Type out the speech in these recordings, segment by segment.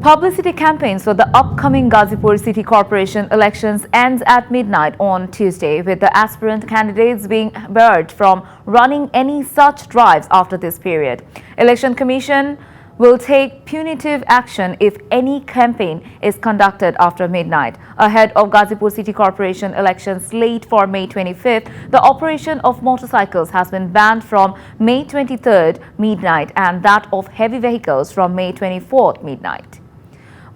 Publicity campaigns for the upcoming Ghazipur City Corporation elections ends at midnight on Tuesday, with the aspirant candidates being barred from running any such drives after this period. Election Commission will take punitive action if any campaign is conducted after midnight. Ahead of Ghazipur City Corporation elections late for May 25th, the operation of motorcycles has been banned from May 23rd midnight and that of heavy vehicles from May 24th midnight.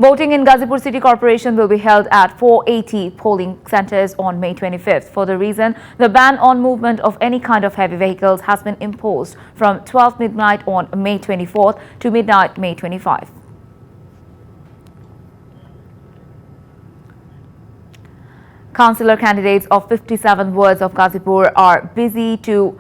Voting in Ghazipur City Corporation will be held at 480 polling centres on May 25th. For the reason, the ban on movement of any kind of heavy vehicles has been imposed from 12 midnight on May 24th to midnight May 25th. Councillor candidates of 57 wards of Ghazipur are busy to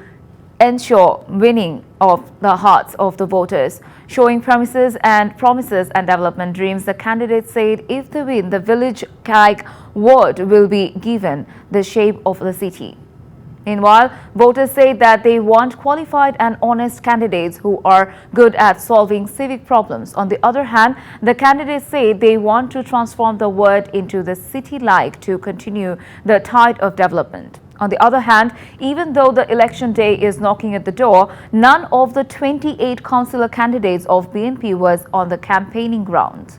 ensure winning of the hearts of the voters. Showing promises and development dreams, the candidates said if they win, the village-like ward will be given the shape of the city. Meanwhile, voters say that they want qualified and honest candidates who are good at solving civic problems. On the other hand, the candidates say they want to transform the ward into the city-like to continue the tide of development. On the other hand, even though the election day is knocking at the door, none of the 28 councillor candidates of BNP was on the campaigning ground.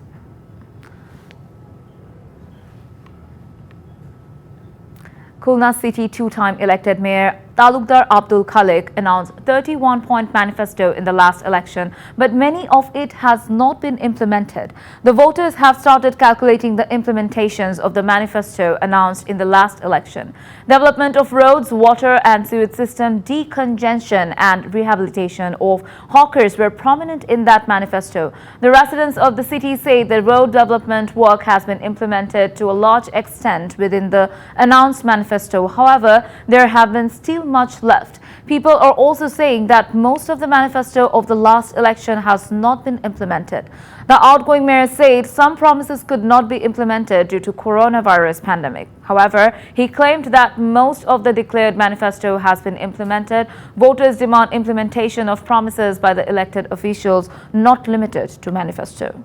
Khulna City two-time elected Mayor Talukdar Abdul Khalik announced 31-point manifesto in the last election, but many of it has not been implemented. The voters have started calculating the implementations of the manifesto announced in the last election. Development of roads, water and sewage system, decongestion and rehabilitation of hawkers were prominent in that manifesto. The residents of the city say the road development work has been implemented to a large extent within the announced manifesto. However, there have been still much left. People are also saying that most of the manifesto of the last election has not been implemented. The outgoing mayor said some promises could not be implemented due to coronavirus pandemic. However, he claimed that most of the declared manifesto has been implemented. Voters demand implementation of promises by the elected officials, not limited to manifesto.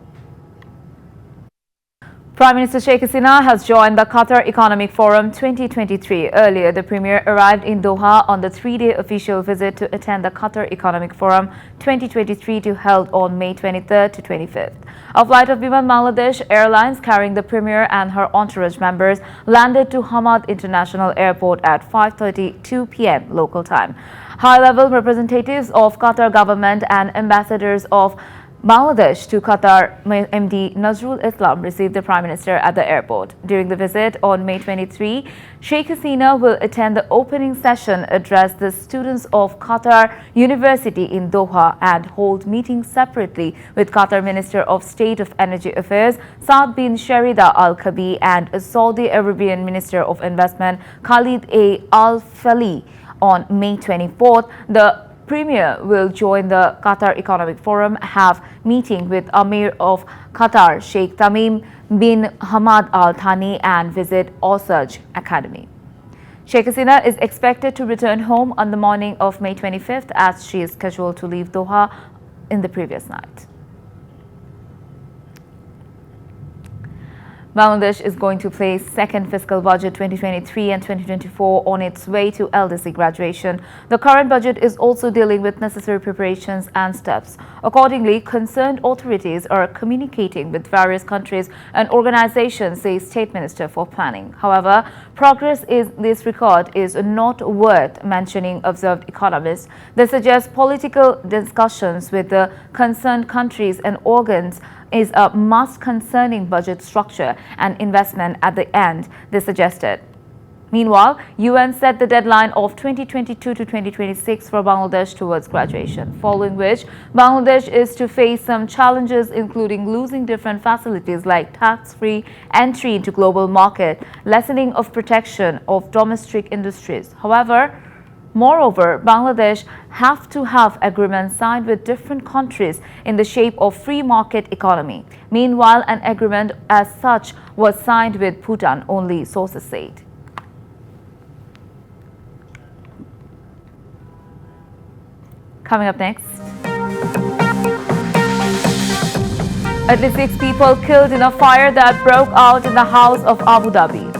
Prime Minister Sheikh Hasina has joined the Qatar Economic Forum 2023. Earlier, the Premier arrived in Doha on the three-day official visit to attend the Qatar Economic Forum 2023 to held on May 23rd to 25th. A flight of Biman Bangladesh Airlines carrying the Premier and her entourage members landed to Hamad International Airport at 5:32 p.m. local time. High-level representatives of Qatar government and ambassadors of Bangladesh to Qatar, MD Nazrul Islam received the Prime Minister at the airport. During the visit on May 23, Sheikh Hasina will attend the opening session, address the students of Qatar University in Doha and hold meetings separately with Qatar Minister of State of Energy Affairs Saad bin Sharida Al Kabi and Saudi Arabian Minister of Investment Khalid Al Fali on May 24th. The Premier will join the Qatar Economic Forum, have meeting with Amir of Qatar Sheikh Tamim bin Hamad Al Thani and visit Osaj Academy. Sheikh Hasina is expected to return home on the morning of May 25th as she is scheduled to leave Doha in the previous night. Bangladesh is going to place second fiscal budget 2023 and 2024 on its way to LDC graduation. The current budget is also dealing with necessary preparations and steps. Accordingly, concerned authorities are communicating with various countries and organizations, says State Minister for Planning. However, progress in this regard is not worth mentioning, observed economists. They suggest political discussions with the concerned countries and organs is a must concerning budget structure and investment at the end, they suggested. Meanwhile, UN set the deadline of 2022 to 2026 for Bangladesh towards graduation, following which Bangladesh is to face some challenges, including losing different facilities like tax-free entry into global market, lessening of protection of domestic industries. Moreover, Bangladesh have to have agreements signed with different countries in the shape of free market economy. Meanwhile, an agreement as such was signed with Bhutan, only sources said. Coming up next. At least 6 people killed in a fire that broke out in the house of Abu Dhabi.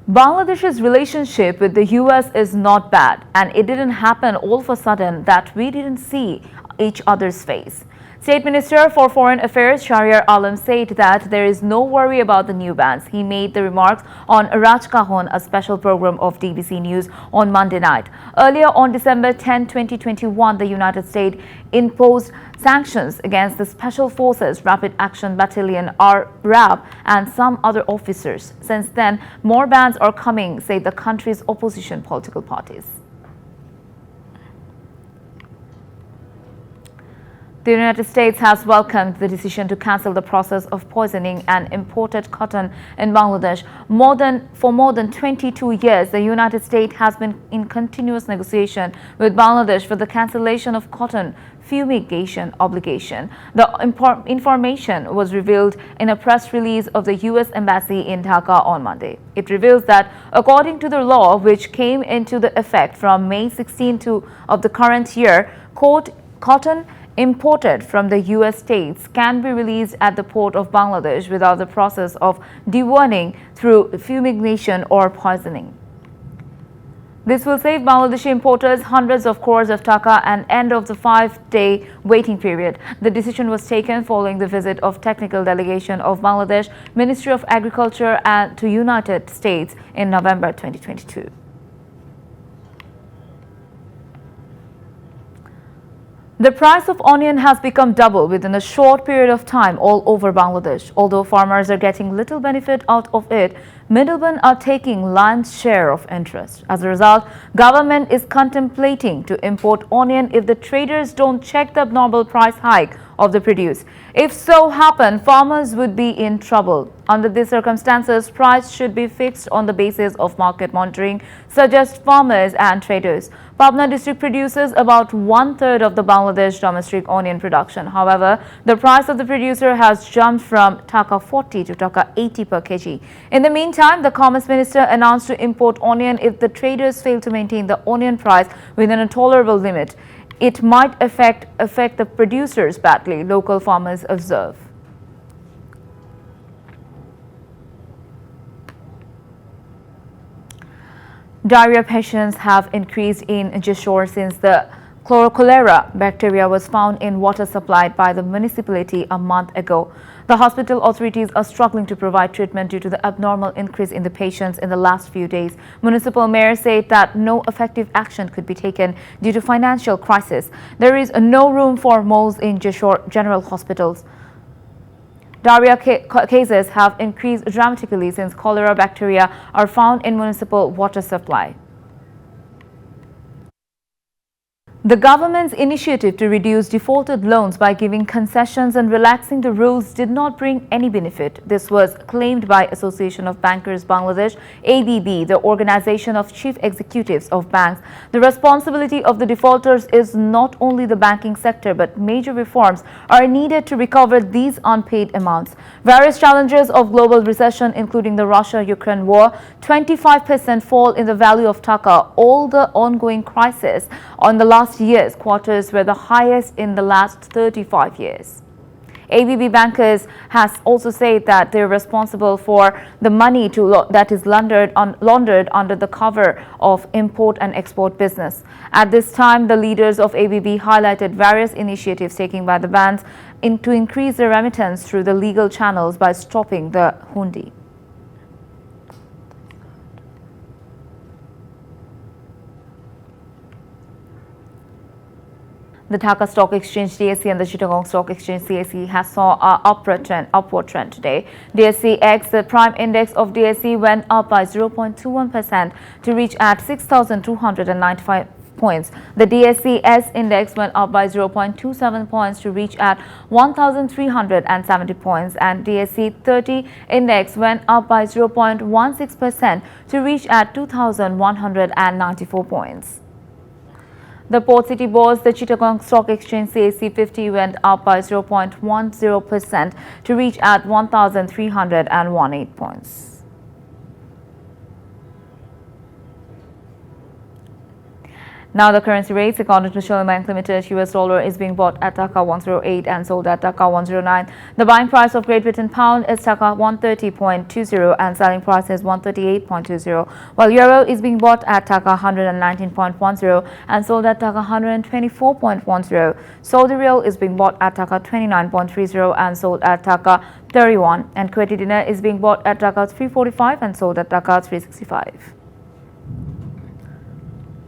Bangladesh's relationship with the US is not bad, and it didn't happen all of a sudden that we didn't see each other's face. State Minister for Foreign Affairs Shahriar Alam said that there is no worry about the new bans. He made the remarks on Raj Kahon, a special program of DBC News, on Monday night. Earlier on December 10, 2021, the United States imposed sanctions against the Special Forces Rapid Action Battalion (RAB) and some other officers. Since then, more bans are coming, say the country's opposition political parties. The United States has welcomed the decision to cancel the process of poisoning and imported cotton in Bangladesh. For more than 22 years, the United States has been in continuous negotiation with Bangladesh for the cancellation of cotton fumigation obligation. The information was revealed in a press release of the U.S. Embassy in Dhaka on Monday. It reveals that according to the law, which came into the effect from May 16 of the current year, cotton imported from the U.S. states can be released at the port of Bangladesh without the process of deworming through fumigation or poisoning. This will save Bangladeshi importers hundreds of crores of taka and end of the 5-day waiting period. The decision was taken following the visit of technical delegation of Bangladesh Ministry of Agriculture to United States in November 2022. The price of onion has become double within a short period of time all over Bangladesh. Although farmers are getting little benefit out of it, middlemen are taking lion's share of interest. As a result, government is contemplating to import onion if the traders don't check the abnormal price hike of the produce. If so happen, farmers would be in trouble. Under these circumstances, price should be fixed on the basis of market monitoring, suggest farmers and traders. Pabna district produces about 1/3 of the Bangladesh domestic onion production. However, the price of the producer has jumped from taka 40 to taka 80 per kg. In the meantime, the Commerce Minister announced to import onion if the traders fail to maintain the onion price within a tolerable limit. It might affect the producers badly, local farmers observe. Diarrhea patients have increased in Jeshore since the cholera bacteria was found in water supplied by the municipality a month ago. The hospital authorities are struggling to provide treatment due to the abnormal increase in the patients in the last few days. Municipal mayor said that no effective action could be taken due to financial crisis. There is no room for moles in Jeshore general hospitals. Diarrhea cases have increased dramatically since cholera bacteria are found in municipal water supply. The government's initiative to reduce defaulted loans by giving concessions and relaxing the rules did not bring any benefit. This was claimed by Association of Bankers Bangladesh, ABB, the organization of chief executives of banks. The responsibility of the defaulters is not only the banking sector, but major reforms are needed to recover these unpaid amounts. Various challenges of global recession, including the Russia-Ukraine war, 25% fall in the value of taka, all the ongoing crisis on the last year's quarters were the highest in the last 35 years. ABB Bankers has also said that they're responsible for the money that is laundered under the cover of import and export business. At this time, the leaders of ABB highlighted various initiatives taken by the banks to increase the remittance through the legal channels by stopping the hundi. The Dhaka Stock Exchange DSE and the Chittagong Stock Exchange CSE has saw an upward trend today. DSE-X, the prime index of DSE, went up by 0.21% to reach at 6,295 points. The DSE-S index went up by 0.27 points to reach at 1,370 points, and DSE-30 index went up by 0.16% to reach at 2,194 points. The Port City Bourse, the Chittagong Stock Exchange CAC 50 went up by 0.10% to reach at 1,318 points. Now the currency rates according to Sherwin Bank Limited, US dollar is being bought at Taka 108 and sold at Taka 109. The buying price of Great Britain pound is Taka 130.20 and selling price is 138.20, while euro is being bought at Taka 119.10 and sold at Taka 124.10. Saudi riyal is being bought at Taka 29.30 and sold at Taka 31, and Kuwaiti dinar is being bought at Taka 345 and sold at Taka 365.